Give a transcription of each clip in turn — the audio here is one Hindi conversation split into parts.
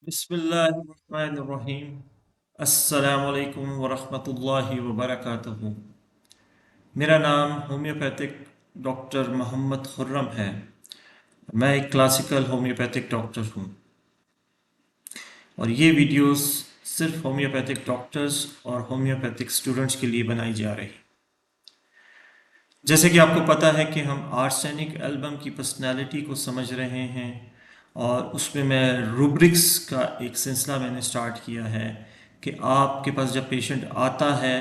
बिस्मिल्लाहिर्रहमानिर्रहीम। अस्सलामुअलैकुम वरहमतुल्लाहि वबरकातुहू। मेरा नाम होम्योपैथिक डॉक्टर मोहम्मद खुर्रम है। मैं एक क्लासिकल होम्योपैथिक डॉक्टर हूँ और ये वीडियोस सिर्फ होम्योपैथिक डॉक्टर्स और होम्योपैथिक स्टूडेंट्स के लिए बनाई जा रही। जैसे कि आपको पता है कि हम आर्सेनिक एल्बम की पर्सनालिटी को समझ रहे हैं और उसमें मैं रूब्रिक्स का एक सिलसिला मैंने स्टार्ट किया है कि आपके पास जब पेशेंट आता है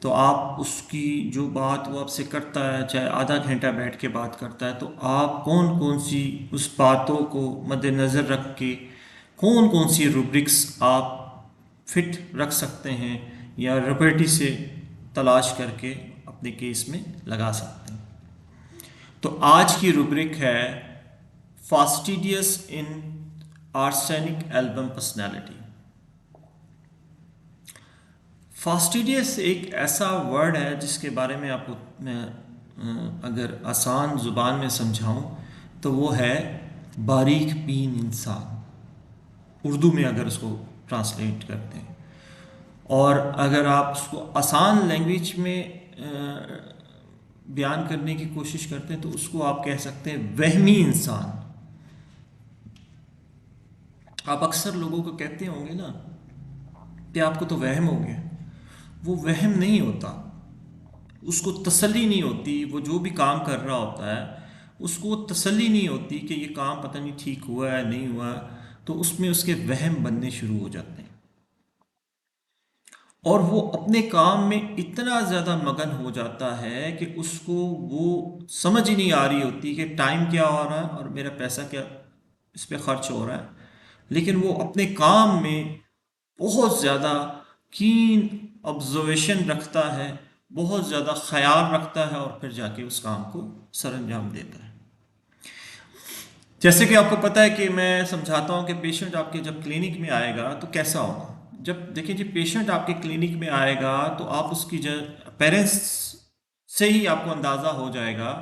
तो आप उसकी जो बात वो आपसे करता है, चाहे आधा घंटा बैठ के बात करता है, तो आप कौन कौन सी उस बातों को मद्देनज़र रख के कौन कौन सी रूब्रिक्स आप फिट रख सकते हैं या रेपर्टी से तलाश करके अपने केस में लगा सकते हैं। तो आज की रूब्रिक है फास्टिडियस इन आर्सेनिक एल्बम पर्सनैलिटी। फास्टिडियस एक ऐसा वर्ड है जिसके बारे में आपको मैं अगर आसान ज़ुबान में समझाऊं तो वो है बारीक बीन इंसान, उर्दू में अगर उसको ट्रांसलेट करते हैं। और अगर आप उसको आसान लैंग्वेज में बयान करने की कोशिश करते हैं तो उसको आप कह सकते हैं वहमी इंसान। आप अक्सर लोगों को कहते होंगे ना कि आपको तो वहम हो गया। वो वहम नहीं होता, उसको तसल्ली नहीं होती। वो जो भी काम कर रहा होता है उसको तसल्ली नहीं होती कि ये काम पता नहीं ठीक हुआ है नहीं हुआ, तो उसमें उसके वहम बनने शुरू हो जाते हैं और वो अपने काम में इतना ज़्यादा मगन हो जाता है कि उसको वो समझ ही नहीं आ रही होती कि टाइम क्या हो रहा है और मेरा पैसा क्या इस पे खर्च हो रहा है। लेकिन वो अपने काम में बहुत ज़्यादा कीन ऑब्जर्वेशन रखता है, बहुत ज़्यादा ख्याल रखता है और फिर जाके उस काम को सरअंजाम देता है। जैसे कि आपको पता है कि मैं समझाता हूँ कि पेशेंट आपके जब क्लिनिक में आएगा तो कैसा होगा। जब देखिए जी पेशेंट आपके क्लिनिक में आएगा तो आप उसकी पेरेंट्स से ही आपको अंदाज़ा हो जाएगा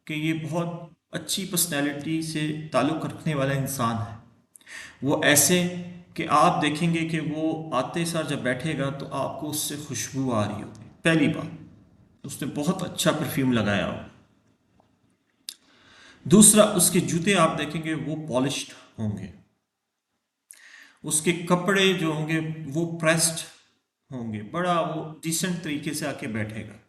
कि ये बहुत अच्छी पर्सनैलिटी से ताल्लुक़ रखने वाला इंसान है। वो ऐसे कि आप देखेंगे कि वो आते सार जब बैठेगा तो आपको उससे खुशबू आ रही होगी। पहली बात, उसने बहुत अच्छा परफ्यूम लगाया हो। दूसरा, उसके जूते आप देखेंगे वो पॉलिश्ड होंगे, उसके कपड़े जो होंगे वो प्रेस्ड होंगे, बड़ा वो डिसेंट तरीके से आके बैठेगा।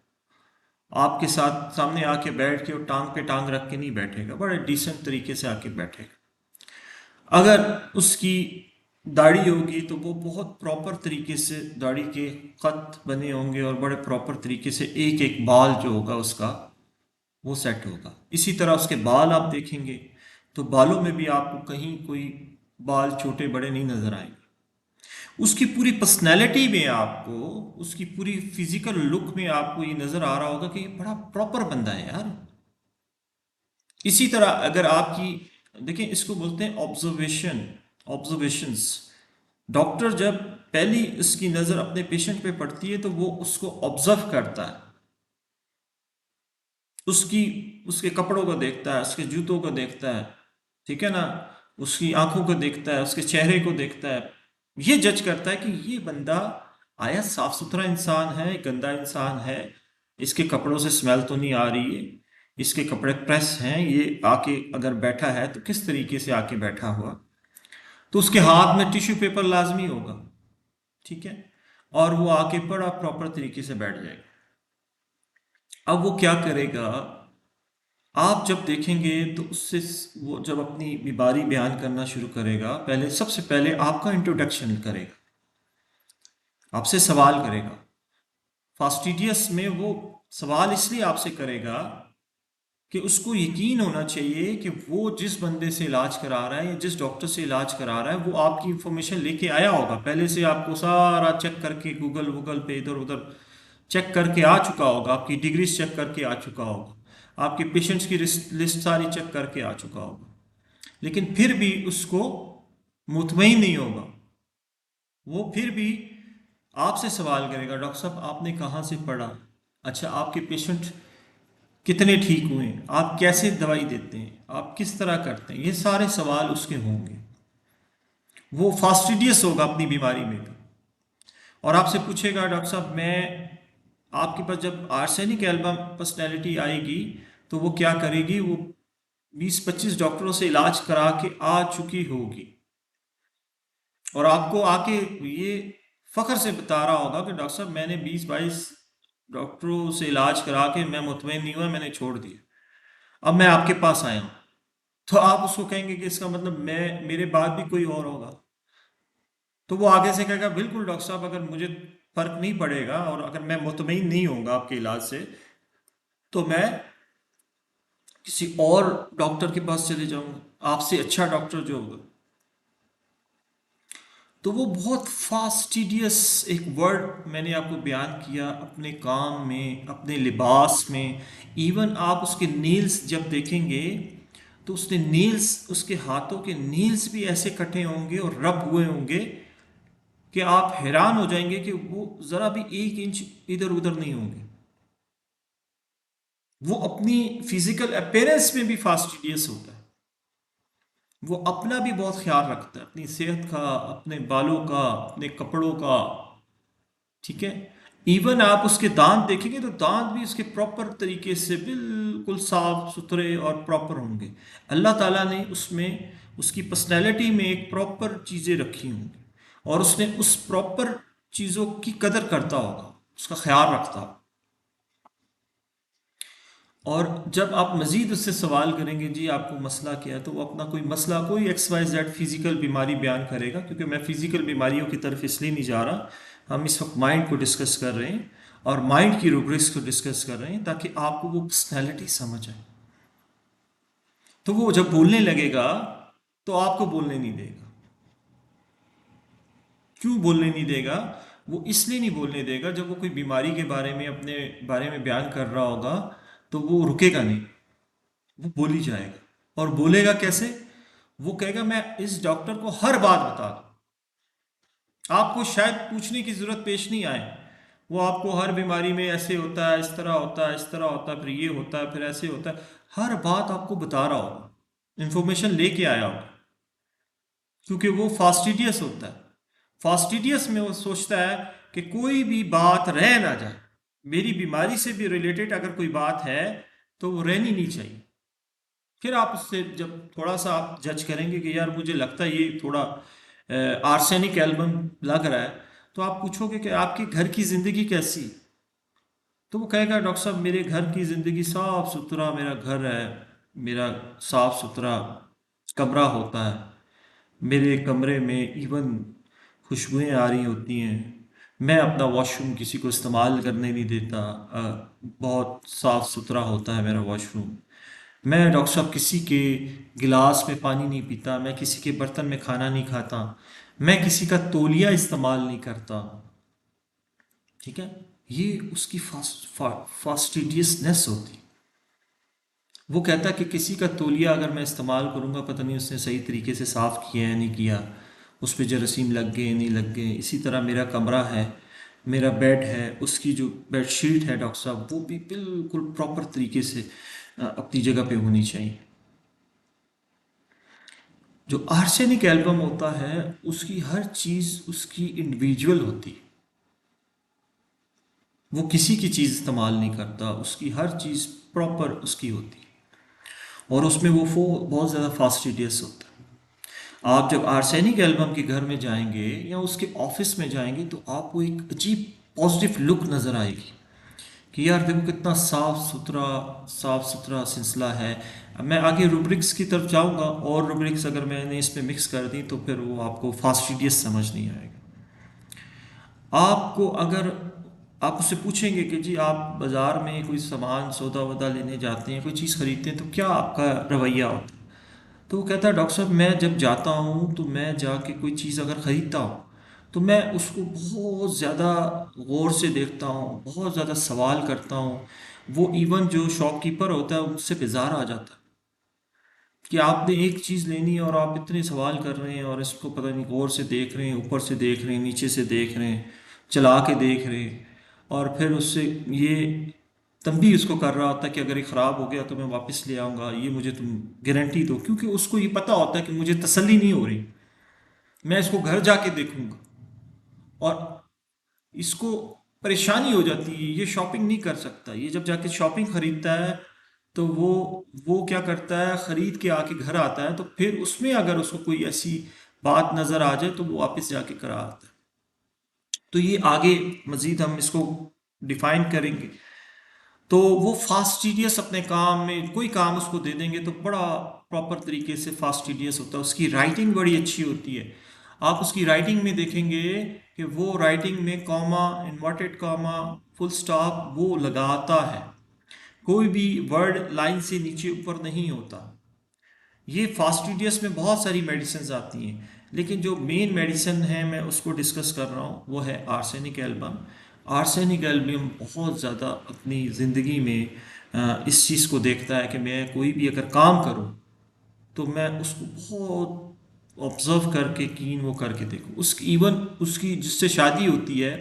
आपके साथ सामने आके बैठ के वो टांग पे टांग रख के नहीं बैठेगा, बड़े डिसेंट तरीके से आके बैठेगा। अगर उसकी दाढ़ी होगी तो वो बहुत प्रॉपर तरीके से दाढ़ी के कट बने होंगे और बड़े प्रॉपर तरीके से एक एक बाल जो होगा उसका वो सेट होगा। इसी तरह उसके बाल आप देखेंगे तो बालों में भी आपको कहीं कोई बाल छोटे बड़े नहीं नजर आएंगे। उसकी पूरी पर्सनैलिटी में आपको, उसकी पूरी फिजिकल लुक में आपको ये नजर आ रहा होगा कि ये बड़ा प्रॉपर बंदा है यार। इसी तरह अगर आपकी देखिए, इसको बोलते हैं ऑब्जर्वेशंस। डॉक्टर जब पहली उसकी नज़र अपने पेशेंट पे पड़ती है तो वो उसको ऑब्जर्व करता है, उसकी उसके कपड़ों को देखता है, उसके जूतों को देखता है, ठीक है ना, उसकी आंखों को देखता है, उसके चेहरे को देखता है। ये जज करता है कि ये बंदा आया साफ सुथरा इंसान है, गंदा इंसान है, इसके कपड़ों से स्मेल तो नहीं आ रही है, इसके कपड़े प्रेस हैं, ये आके अगर बैठा है तो किस तरीके से आके बैठा हुआ। तो उसके हाथ में टिश्यू पेपर लाजमी होगा, ठीक है, और वो आके बड़ा प्रॉपर तरीके से बैठ जाएगा। अब वो क्या करेगा, आप जब देखेंगे तो उससे वो जब अपनी बीमारी बयान करना शुरू करेगा, पहले सबसे पहले आपका इंट्रोडक्शन करेगा, आपसे सवाल करेगा। फास्टिडियस में वो सवाल इसलिए आपसे करेगा कि उसको यकीन होना चाहिए कि वो जिस बंदे से इलाज करा रहा है या जिस डॉक्टर से इलाज करा रहा है वो आपकी इंफॉर्मेशन लेके आया होगा, पहले से आपको सारा चेक करके गूगल वूगल पे इधर उधर चेक करके आ चुका होगा, आपकी डिग्रीज चेक करके आ चुका होगा, आपके पेशेंट्स की लिस्ट सारी चेक करके आ चुका होगा। लेकिन फिर भी उसको मुतमईन नहीं होगा, वो फिर भी आपसे सवाल करेगा, डॉक्टर साहब आपने कहाँ से पढ़ा, अच्छा आपके पेशेंट कितने ठीक हुए, आप कैसे दवाई देते हैं, आप किस तरह करते हैं, ये सारे सवाल उसके होंगे। वो फास्टिडियस होगा अपनी बीमारी में भी, और आपसे पूछेगा डॉक्टर साहब मैं, आपके पास जब आर्सेनिक एल्बम पर्सनैलिटी आएगी तो वो क्या करेगी, वो 20-25 डॉक्टरों से इलाज करा के आ चुकी होगी, और आपको आके ये फख्र से बता रहा होगा कि डॉक्टर साहब मैंने 20-22 डॉक्टरों से इलाज करा के मैं मुतमईन नहीं हुआ, मैंने छोड़ दिया, अब मैं आपके पास आया हूँ। तो आप उसको कहेंगे कि इसका मतलब मैं, मेरे बाद भी कोई और होगा। तो वो आगे से कहेगा बिल्कुल डॉक्टर साहब, अगर मुझे फर्क नहीं पड़ेगा और अगर मैं मुतमईन नहीं होऊंगा आपके इलाज से, तो मैं किसी और डॉक्टर के पास चले जाऊंगा, आपसे अच्छा डॉक्टर जो होगा। तो वो बहुत फास्टिडियस, एक वर्ड मैंने आपको बयान किया, अपने काम में, अपने लिबास में, इवन आप उसके नेल्स जब देखेंगे तो उसने नेल्स, उसके हाथों के नेल्स भी ऐसे कटे होंगे और रब हुए होंगे कि आप हैरान हो जाएंगे कि वो ज़रा भी 1 इंच इधर उधर नहीं होंगे। वो अपनी फिजिकल अपीयरेंस में भी फास्टिडियस होता है, वो अपना भी बहुत ख्याल रखता है, अपनी सेहत का, अपने बालों का, अपने कपड़ों का। ठीक है। इवन आप उसके दांत देखेंगे तो दांत भी उसके प्रॉपर तरीके से बिल्कुल साफ सुथरे और प्रॉपर होंगे। अल्लाह ताला ने उसमें, उसकी पर्सनैलिटी में एक प्रॉपर चीज़ें रखी होंगी, और उसने उस प्रॉपर चीज़ों की कदर करता होगा, उसका ख्याल रखता होगा। और जब आप मज़ीद उससे सवाल करेंगे जी आपको मसला क्या है, तो वो अपना कोई मसला, कोई XYZ फिज़िकल बीमारी बयान करेगा, क्योंकि मैं फ़िज़िकल बीमारियों की तरफ इसलिए नहीं जा रहा, हम इस वक्त माइंड को डिस्कस कर रहे हैं और माइंड की रूब्रिक्स को डिस्कस कर रहे हैं, ताकि आपको वो पर्सनैलिटी समझ आए। तो वो जब बोलने लगेगा तो आपको बोलने नहीं देगा। क्यों बोलने नहीं देगा? वो इसलिए नहीं बोलने देगा, जब वो कोई बीमारी के बारे में, अपने बारे में बयान कर रहा होगा, तो वो रुकेगा नहीं, वो बोल ही जाएगा। और बोलेगा कैसे? वो कहेगा मैं इस डॉक्टर को हर बात बता दूं, आपको शायद पूछने की जरूरत पेश नहीं आए, वो आपको हर बीमारी में ऐसे होता है, इस तरह होता है, इस तरह होता है, फिर ये होता है, फिर ऐसे होता है, हर बात आपको बता रहा होगा, इंफॉर्मेशन लेके आया होगा। क्योंकि वो फास्टिडियस होता है। फास्टिडियस में वो सोचता है कि कोई भी बात रह ना जाए, मेरी बीमारी से भी रिलेटेड अगर कोई बात है तो वो रहनी नहीं चाहिए। फिर आप उससे जब थोड़ा सा आप जज करेंगे कि यार मुझे लगता है ये थोड़ा आर्सेनिक एल्बम लग रहा है, तो आप पूछोगे कि आपके घर की ज़िंदगी कैसी है? तो वो कहेगा डॉक्टर साहब मेरे घर की ज़िंदगी साफ सुथरा, मेरा घर है, मेरा साफ सुथरा कमरा होता है, मेरे कमरे में इवन खुशबुएं आ रही होती हैं, मैं अपना वॉशरूम किसी को इस्तेमाल करने नहीं देता, बहुत साफ सुथरा होता है मेरा वॉशरूम, मैं डॉक्टर साहब किसी के गिलास में पानी नहीं पीता, मैं किसी के बर्तन में खाना नहीं खाता, मैं किसी का तौलिया इस्तेमाल नहीं करता। ठीक है। ये उसकी फास्टिडियसनेस होती। वो कहता है कि किसी का तौलिया अगर मैं इस्तेमाल करूंगा, पता नहीं उसने सही तरीके से साफ़ किया है नहीं किया, उस पर जरासीम लग गए नहीं लग गए। इसी तरह मेरा कमरा है, मेरा बेड है, उसकी जो बेडशीट है डॉक्टर साहब, वो भी बिल्कुल प्रॉपर तरीके से अपनी जगह पे होनी चाहिए। जो आर्सेनिक एल्बम होता है, उसकी हर चीज़ उसकी इंडिविजुअल होती है, वो किसी की चीज़ इस्तेमाल नहीं करता, उसकी हर चीज़ प्रॉपर उसकी होती है, और उसमें वो बहुत ज़्यादा फास्टिडियस होता है। आप जब आर्सेनिक एल्बम के घर में जाएंगे या उसके ऑफिस में जाएंगे तो आपको एक अजीब पॉजिटिव लुक नज़र आएगी कि यार देखो कितना साफ सुथरा सिलसिला है। अब मैं आगे रूब्रिक्स की तरफ जाऊंगा, और रूब्रिक्स अगर मैंने इसमें मिक्स कर दी तो फिर वो आपको फास्टिडियस समझ नहीं आएगा। आपको अगर आप उससे पूछेंगे कि जी आप बाज़ार में कोई सामान सौदा वदा लेने जाते हैं, कोई चीज़ खरीदते हैं, तो क्या आपका रवैया होता है? तो वो कहता है डॉक्टर साहब मैं जब जाता हूँ तो मैं जाके कोई चीज़ अगर ख़रीदता हूँ तो मैं उसको बहुत ज़्यादा गौर से देखता हूँ, बहुत ज़्यादा सवाल करता हूँ। वो इवन जो शॉपकीपर होता है उससे बेजार आ जाता है कि आपने एक चीज़ लेनी है और आप इतने सवाल कर रहे हैं, और इसको पता नहीं गौर से देख रहे हैं, ऊपर से देख रहे हैं, नीचे से देख रहे हैं, चला के देख रहे हैं, और फिर उससे ये तंबी उसको कर रहा होता है कि अगर ये ख़राब हो गया तो मैं वापस ले आऊँगा, ये मुझे तुम गारंटी दो, क्योंकि उसको ये पता होता है कि मुझे तसल्ली नहीं हो रही। मैं इसको घर जाके देखूंगा, और इसको परेशानी हो जाती है, ये शॉपिंग नहीं कर सकता। ये जब जाके शॉपिंग खरीदता है तो वो क्या करता है, खरीद के आके घर आता है, तो फिर उसमें अगर उसको कोई ऐसी बात नजर आ जाए तो वो वापस जाके करा आता है। तो ये आगे मजीद हम इसको डिफाइन करेंगे। तो वो फास्टिडियस अपने काम में, कोई काम उसको दे देंगे तो बड़ा प्रॉपर तरीके से फास्टिडियस होता है, उसकी राइटिंग बड़ी अच्छी होती है। आप उसकी राइटिंग में देखेंगे कि वो राइटिंग में comma, inverted comma, full stop वो लगाता है, कोई भी वर्ड लाइन से नीचे ऊपर नहीं होता। ये फास्टिडियस में बहुत सारी मेडिसिन आती हैं, लेकिन जो मेन मेडिसिन है मैं उसको डिस्कस कर रहा हूँ वो है आर्सेनिक एल्बम। आर्सेनिक एल्बम बहुत ज़्यादा अपनी ज़िंदगी में इस चीज़ को देखता है कि मैं कोई भी अगर काम करूँ तो मैं उसको बहुत ऑब्जर्व करके कीन वो करके देखूँ। उसकी इवन उसकी जिससे शादी होती है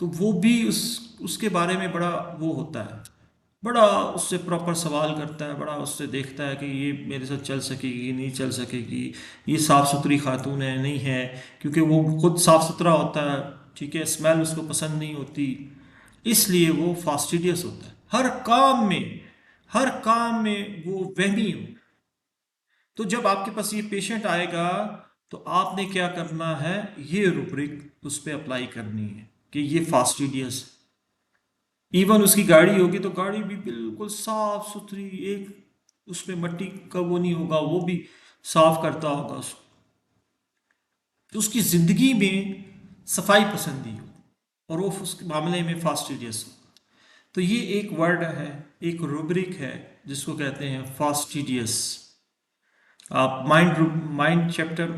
तो वो भी उसके बारे में बड़ा वो होता है, बड़ा उससे प्रॉपर सवाल करता है, बड़ा उससे देखता है कि ये मेरे साथ चल सकेगी नहीं चल सकेगी, ये साफ़ सुथरी खातून है नहीं है, क्योंकि वो खुद साफ़ सुथरा होता है, ठीक है, स्मेल उसको पसंद नहीं होती, इसलिए वो फास्टिडियस होता है हर काम में, हर काम में वो वहमी हो। तो जब आपके पास ये पेशेंट आएगा तो आपने क्या करना है, ये रूब्रिक उस पर अप्लाई करनी है कि ये फास्टिडियस। इवन उसकी गाड़ी होगी तो गाड़ी भी बिल्कुल साफ सुथरी, एक उसमें मट्टी का वो नहीं होगा, वो भी साफ करता होगा उसको, तो उसकी जिंदगी में सफाई पसंदी हो और वो उस मामले में फास्टिडियस हो। तो ये एक वर्ड है, एक रूब्रिक है जिसको कहते हैं फास्टिडियस। आप माइंड चैप्टर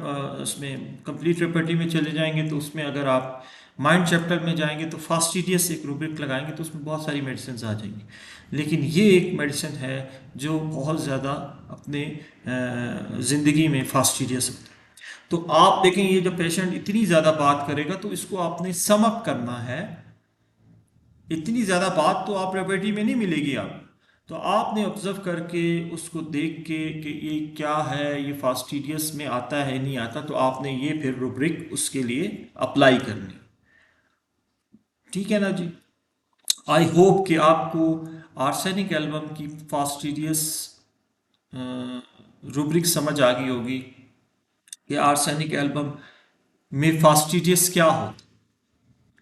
उसमें कंप्लीट प्रॉपर्टी में चले जाएंगे तो उसमें अगर आप माइंड चैप्टर में जाएंगे तो फास्टिडियस एक रूब्रिक लगाएंगे तो उसमें बहुत सारी मेडिसिन आ जाएंगी। लेकिन ये एक मेडिसिन है जो बहुत ज़्यादा अपने ज़िंदगी में फास्टिडियस होता है। तो आप देखें ये जब पेशेंट इतनी ज़्यादा बात करेगा तो इसको आपने सम अप करना है। इतनी ज़्यादा बात तो आप प्रॉपर्टी में नहीं मिलेगी आप, तो आपने ऑब्जर्व करके उसको देख के कि ये क्या है, ये फास्टिडियस में आता है नहीं आता, तो आपने ये फिर रूब्रिक उसके लिए अप्लाई करनी। ठीक है ना जी। आई होप कि आपको आर्सेनिक एल्बम की फास्टिडियस रूब्रिक समझ आ गई होगी कि आर्सेनिक एल्बम में फास्टिडियस क्या होता।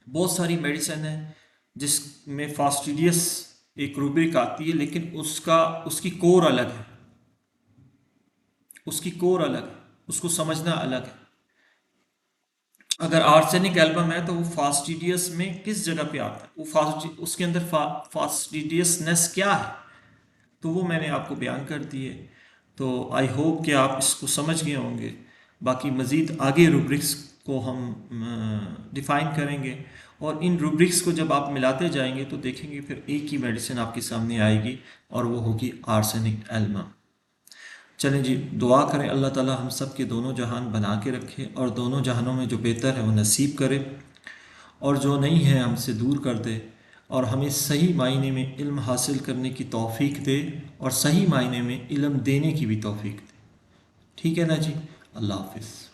बहुत सारी मेडिसिन है जिसमें फास्टिडियस एक रूब्रिक आती है, लेकिन उसकी कोर अलग है, उसकी कोर अलग है, उसको समझना अलग है। अगर आर्सेनिक एल्बम है तो वो फास्टिडियस में किस जगह पे आता है, वो उसके अंदर फास्टिडियसनेस क्या है, तो वो मैंने आपको बयान कर दी है। तो आई होप कि आप इसको समझ गए होंगे। बाकी मज़ीद आगे रूब्रिक्स को हम डिफ़ाइन करेंगे, और इन रूब्रिक्स को जब आप मिलाते जाएंगे तो देखेंगे फिर एक ही मेडिसिन आपके सामने आएगी और वो होगी आर्सेनिक एल्बम। चलें जी, दुआ करें अल्लाह ताला हम सब के दोनों जहान बना के रखे और दोनों जहानों में जो बेहतर है वो नसीब करे, और जो नहीं है हमसे दूर कर दे, और हमें सही मायने में इल्म हासिल करने की तौफीक दे और सही मायने में इल्म देने की भी तौफीक दे। ठीक है ना जी। अल्लाह हाफिज़।